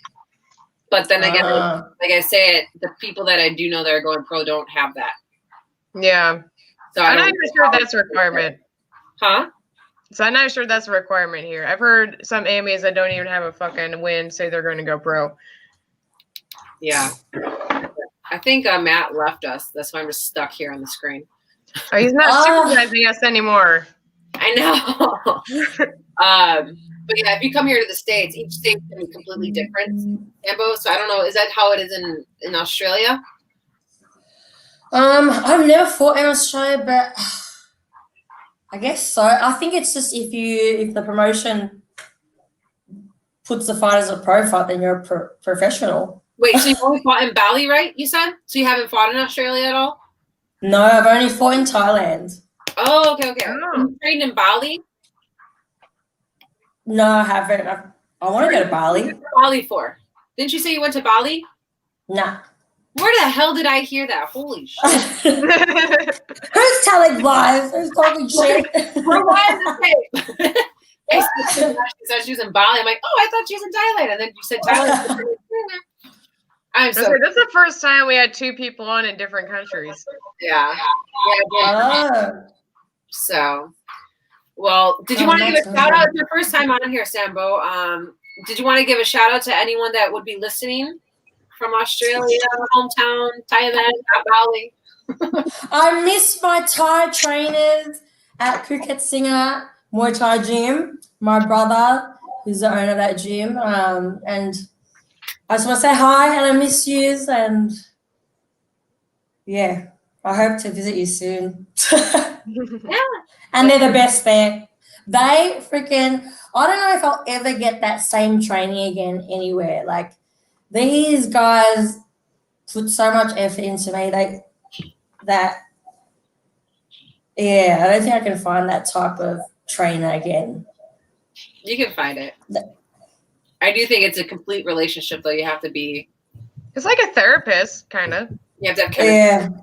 But then again, like I say, the people that I do know that are going pro don't have that. Yeah. So I'm not sure that's a requirement. Huh? So I'm not sure that's a requirement here. I've heard some AMAs that don't even have a fucking win say they're going to go pro. Yeah. I think Matt left us. That's why I'm just stuck here on the screen. Oh, he's not supervising us anymore. I know. But yeah, if you come here to the States, each state's going to be completely different. Sambo, so I don't know. Is that how it is in Australia? I've never fought in Australia, but I guess so. I think it's just if the promotion puts the fight as a pro fight, then you're a professional. Wait, so you've only fought in Bali, right? You said? So you haven't fought in Australia at all? No, I've only fought in Thailand. Oh, okay. Oh. You trained in Bali? No, I haven't. I want to go to Bali. What did Bali for? Didn't you say you went to Bali? Nah. Where the hell did I hear that? Holy shit. Who's telling lies? Who's talking shit? Well, why is it fake? She said she was in Bali. I'm like, oh, I thought she was in Thailand. And then you said Thailand. I'm so. This is the first time we had two people on in different countries. Yeah. So. Well, did you want to give a shout out? It's your first time on here, Sambo. Did you want to give a shout out to anyone that would be listening from Australia, hometown, Thailand, Bali? I miss my Thai trainers at Phuket Singer Muay Thai Gym. My brother, who's the owner of that gym, and I just want to say hi and I miss you. And yeah, I hope to visit you soon. Yeah. And they're the best there. They freaking, I don't know if I'll ever get that same training again anywhere. Like, these guys put so much effort into me. I don't think I can find that type of trainer again. You can find it. I do think it's a complete relationship, though. You have to be. It's like a therapist, kind of. You have to have chemistry.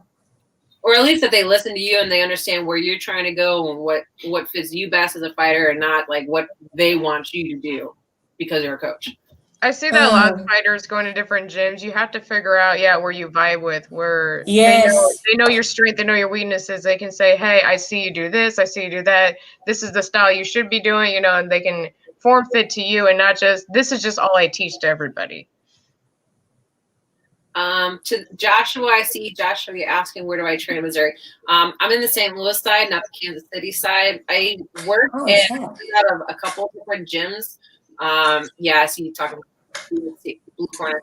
Or at least that they listen to you and they understand where you're trying to go and what fits you best as a fighter, and not like what they want you to do because you're a coach. I see that a lot of fighters going to different gyms. You have to figure out, where you vibe with, where they know your strength, they know your weaknesses. They can say, hey, I see you do this, I see you do that. This is the style you should be doing, and they can form fit to you and not just, this is just all I teach to everybody. To Joshua, I see Joshua asking, where do I train in Missouri? I'm in the St. Louis side, not the Kansas City side. I work out of a couple of different gyms. I see you talking about Blue Corner.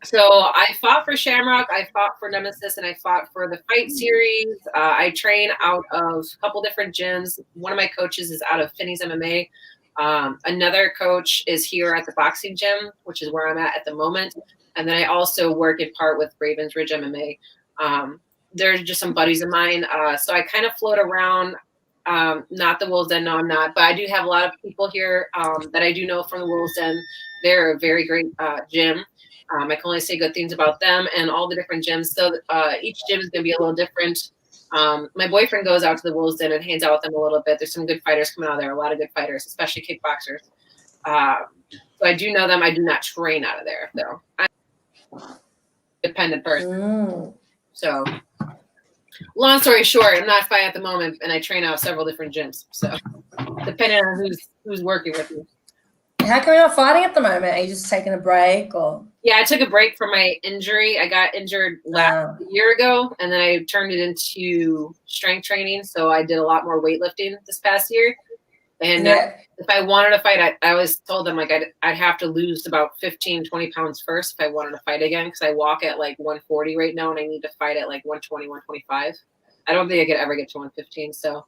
So I fought for Shamrock, I fought for Nemesis, and I fought for the Fight Series. I train out of a couple different gyms. One of my coaches is out of Finney's MMA. Another coach is here at the boxing gym, which is where I'm at the moment. And then I also work in part with Ravens Ridge MMA. They're just some buddies of mine. So I kind of float around, not the Wolves Den, no, I'm not. But I do have a lot of people here that I do know from the Wolves Den. They're a very great gym. I can only say good things about them and all the different gyms. So each gym is going to be a little different. My boyfriend goes out to the Wolves Den and hangs out with them a little bit. There's some good fighters coming out of there, a lot of good fighters, especially kickboxers. So I do know them. I do not train out of there, though. I'm a dependent person. So long story short, I'm not fighting at the moment, and I train out several different gyms. So depending on who's working with me. How come you're not fighting at the moment? Are you just taking a break or? Yeah, I took a break from my injury. I got injured last year ago, and then I turned it into strength training. So I did a lot more weightlifting this past year. And if I wanted to fight, I always told them like I'd have to lose about 15, 20 pounds first if I wanted to fight again, because I walk at like 140 right now, and I need to fight at like 120, 125. I don't think I could ever get to 115. So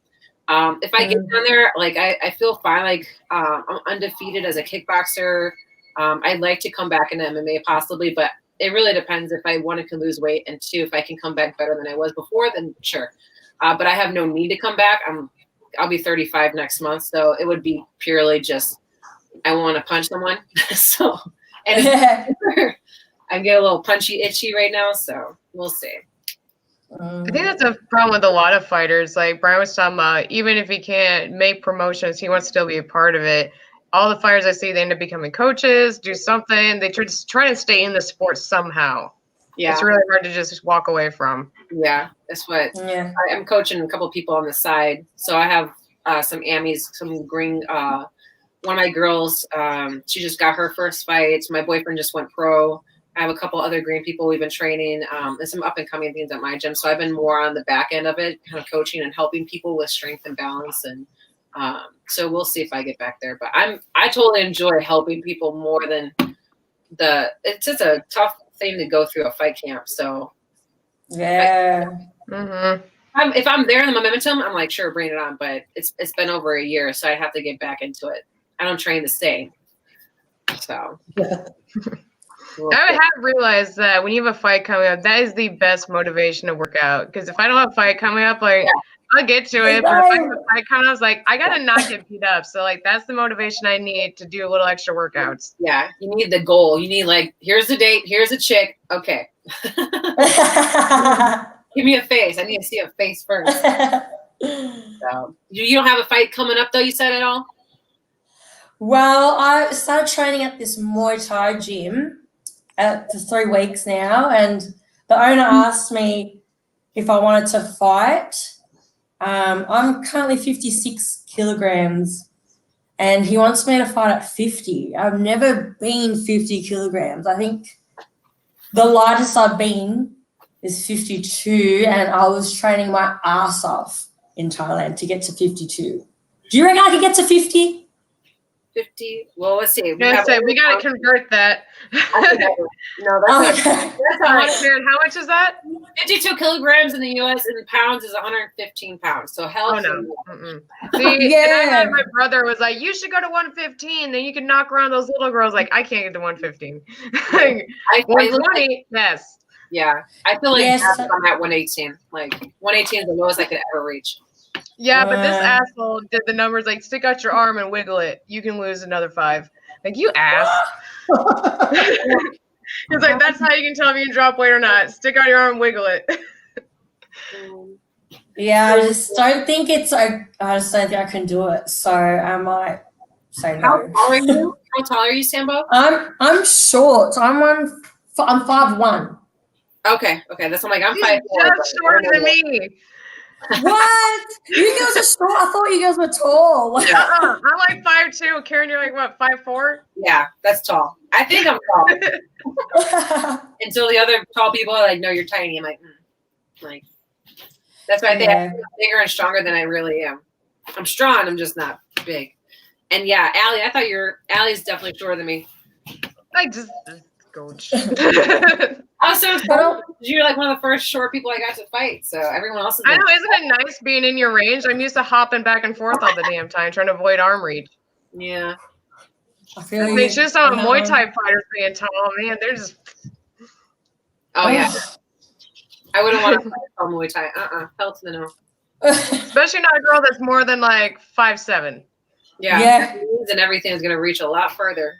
if I get down there, like I feel fine. Like I'm undefeated as a kickboxer. I'd like to come back into MMA possibly, but it really depends if I, one, can lose weight, and two, if I can come back better than I was before, then sure. But I have no need to come back. I'll be 35 next month, so it would be purely just I want to punch someone. So, and I get a little punchy, itchy right now, so we'll see. I think that's a problem with a lot of fighters. Like Brian was talking about, even if he can't make promotions, he wants to still be a part of it. All the fighters I see, they end up becoming coaches, do something. They try to stay in the sport somehow. Yeah, it's really hard to just walk away from. Yeah, that's what. Yeah, I'm coaching a couple people on the side, so I have some Amis, some green. One of my girls, she just got her first fight. My boyfriend just went pro. I have a couple other green people we've been training, and some up and coming things at my gym. So I've been more on the back end of it, kind of coaching and helping people with strength and balance. And so we'll see if I get back there. But I totally enjoy helping people more than it's just a tough thing to go through a fight camp. So yeah. If I'm there in the momentum, I'm like, sure, bring it on. But it's been over a year, so I have to get back into it. I don't train to stay. So I have realized that when you have a fight coming up, that is the best motivation to work out. Because if I don't have a fight coming up, like I'll get to it, but if I have a fight coming up, I was like, I gotta not get beat up. So like that's the motivation I need to do a little extra workouts. Yeah, you need the goal. You need like, here's the date, here's a chick. Okay. Give me a face. I need to see a face first. So you don't have a fight coming up though, you said at all? Well, I started training at this Muay Thai gym for 3 weeks now, and the owner asked me if I wanted to fight. I'm currently 56 kilograms, and he wants me to fight at 50. I've never been 50 kilograms. I think the lightest I've been is 52, and I was training my ass off in Thailand to get to 52. Do you reckon I could get to 50? 50. Well, let's see. We got to convert that. No, that's all right. How much is that? 52 kilograms in the U.S. in pounds is 115 pounds. So hell no. See, and I had my brother was like, you should go to 115, then you can knock around those little girls. Like, I can't get to 115. 120, yes. Yeah, I feel like I'm at 118. Like 118 is the lowest I could ever reach. Yeah, but this asshole did the numbers like stick out your arm and wiggle it. You can lose another 5. Like, you ass. He's like, that's how you can tell if you can drop weight or not. Stick out your arm and wiggle it. Yeah, I just don't think I can do it. So I might say no. How tall are you? How tall are you, Sambo? I'm short. I'm 5'1". Okay. That's I'm 5'4". Just shorter than me. What? You girls are short. I thought you guys were tall. I'm like 5'2". Karen, you're like what, 5'4"? Yeah, that's tall. I think I'm tall. Until the other tall people are like, no, you're tiny. I'm like, that's why I think I'm bigger and stronger than I really am. I'm strong. I'm just not big. And yeah, Allie, I thought Allie's definitely shorter than me. Like just coach. I was so excited. You're like one of the first short people I got to fight. So everyone else is. I know, isn't it nice being in your range? I'm used to hopping back and forth all the damn time, trying to avoid arm reach. Yeah. I feel It's just on Muay Thai fighters being tall, man. They're just. Oh yeah. I wouldn't want to fight on Muay Thai. Hell to the no. Especially not a girl that's more than like 5'7". Yeah. And everything is gonna reach a lot further.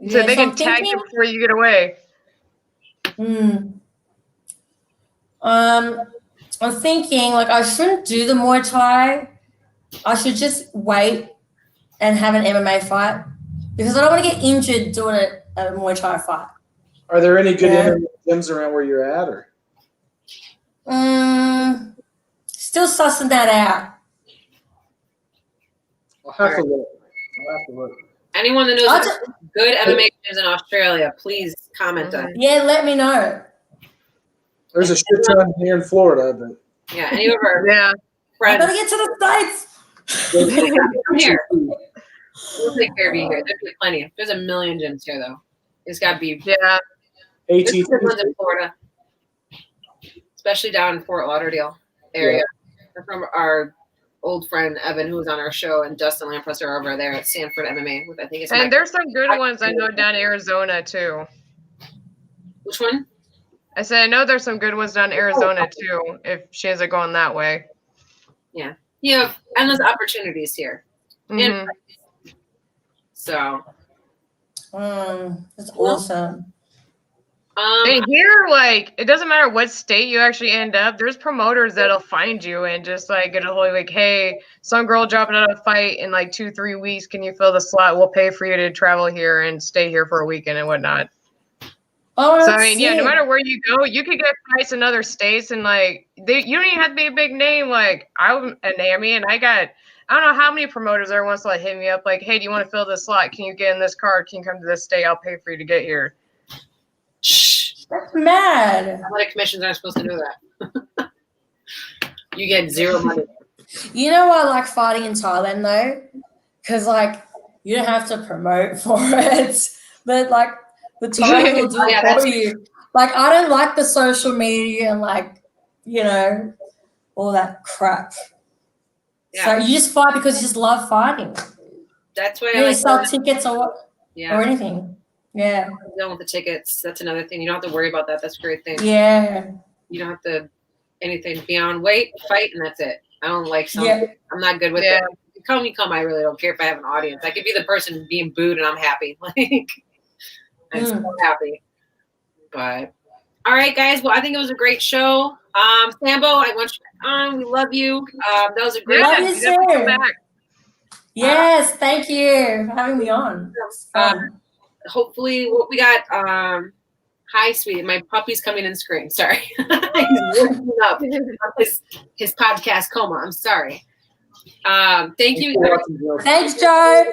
So they can tag you before you get away. I'm thinking like I shouldn't do the Muay Thai. I should just wait and have an MMA fight because I don't want to get injured doing a Muay Thai fight. Are there any good MMA gyms around where you're at, or? Still sussing that out. I'll have to look. I'll have to look. Anyone that knows good MMA gyms in Australia, please comment on it. Yeah, let me know. There's a shit ton here in Florida, but Yeah, any of our Yeah. I friends. gotta get to the States. Come here. We'll take care of you here. There's plenty. There's a million gyms here, though. It's got to be. Yeah. There's AT. good ones in Florida, especially down in Fort Lauderdale area. They're from our old friend Evan, who was on our show, and Dustin Lampress are over there at Stanford MMA. With I think it's. And there's some good ones I know down in Arizona too. Which one? I said I know there's some good ones down in Arizona too. If she isn't going that way. Yeah, you have endless opportunities here. Mhm. So. That's awesome. And here, like, it doesn't matter what state you actually end up. There's promoters that'll find you and just like get a whole like, hey, some girl dropping out of a fight in like 2-3 weeks. Can you fill the slot? We'll pay for you to travel here and stay here for a weekend and whatnot. Oh, So I mean, yeah, no matter where you go, you could get fights in other states, and like, you don't even have to be a big name. Like, I'm a NAMI, and I don't know how many promoters there wants to like hit me up, like, hey, do you want to fill this slot? Can you get in this card? Can you come to this state? I'll pay for you to get here. Shh. That's mad. Athletic commissions aren't supposed to do that. You get zero money. You know why I like fighting in Thailand though? Because like you don't have to promote for it, but like the Thai will do it for you. Like I don't like the social media and like all that crap. Yeah. So you just fight because you just love fighting. That's why You I don't like sell tickets or yeah. anything. Yeah. Done with the tickets. That's another thing. You don't have to worry about that. That's a great thing. Yeah. You don't have to anything beyond wait, fight, and that's it. I don't like something. Yeah. I'm not good with it. You come. I really don't care if I have an audience. I could be the person being booed and I'm happy. Like I'm so happy. But all right, guys. Well, I think it was a great show. Sambo, I want you on. We love you. That was a great. Love you too. Yes, thank you for having me on. Hopefully, we got. Hi, sweetie. My puppy's coming in scream. Sorry. He's waking up his podcast coma. I'm sorry. Thank you. Thanks, Joe.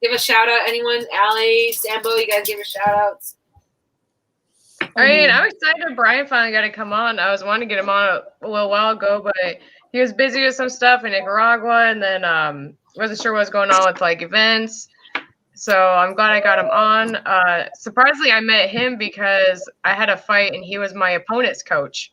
Give a shout out. Anyone? Allie, Sambo, you guys give your shout outs. I mean, I'm excited Brian finally got to come on. I was wanting to get him on a little while ago, but he was busy with some stuff in Nicaragua, and then wasn't sure what was going on with like events. So I'm glad I got him on. Surprisingly, I met him because I had a fight and he was my opponent's coach.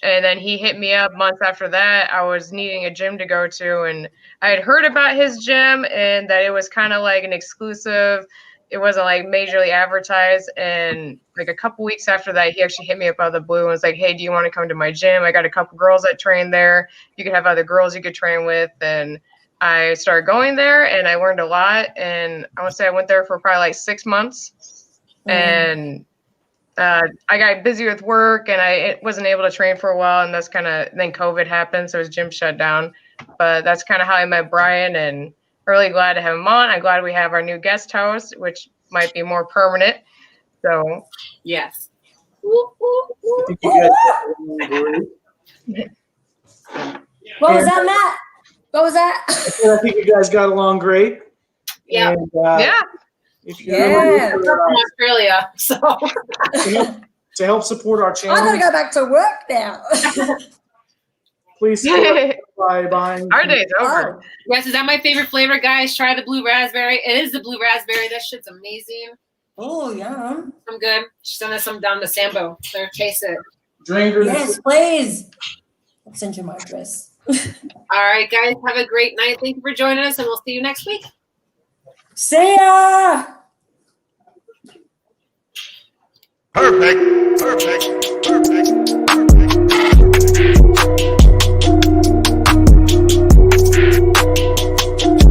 And then he hit me up months after that. I was needing a gym to go to, and I had heard about his gym and that it was kind of like an exclusive. It wasn't like majorly advertised. And like a couple weeks after that, he actually hit me up out of the blue and was like, hey, do you want to come to my gym? I got a couple girls that train there. You could have other girls you could train with. And I started going there and I learned a lot. And I want to say I went there for probably like 6 months. And I got busy with work and I wasn't able to train for a while. And that's kind of, then COVID happened. So his gym shut down. But that's kind of how I met Brian, and really glad to have him on. I'm glad we have our new guest host, which might be more permanent. So, yes. What was that, Matt? What was that? I think you guys got along great. Yeah. And, if you I'm from Australia, so to help support our channel, I'm gonna go back to work now. please support by buying. Our day's over. Oh. yes, is that my favorite flavor, guys? Try the blue raspberry. It is the blue raspberry. That shit's amazing. Oh, yum. I'm good. Send us some down to Sambo. There, taste it. Drinkers. Yes, please. I'll send you my address. All right, guys. Have a great night. Thank you for joining us, and we'll see you next week. See ya. Perfect.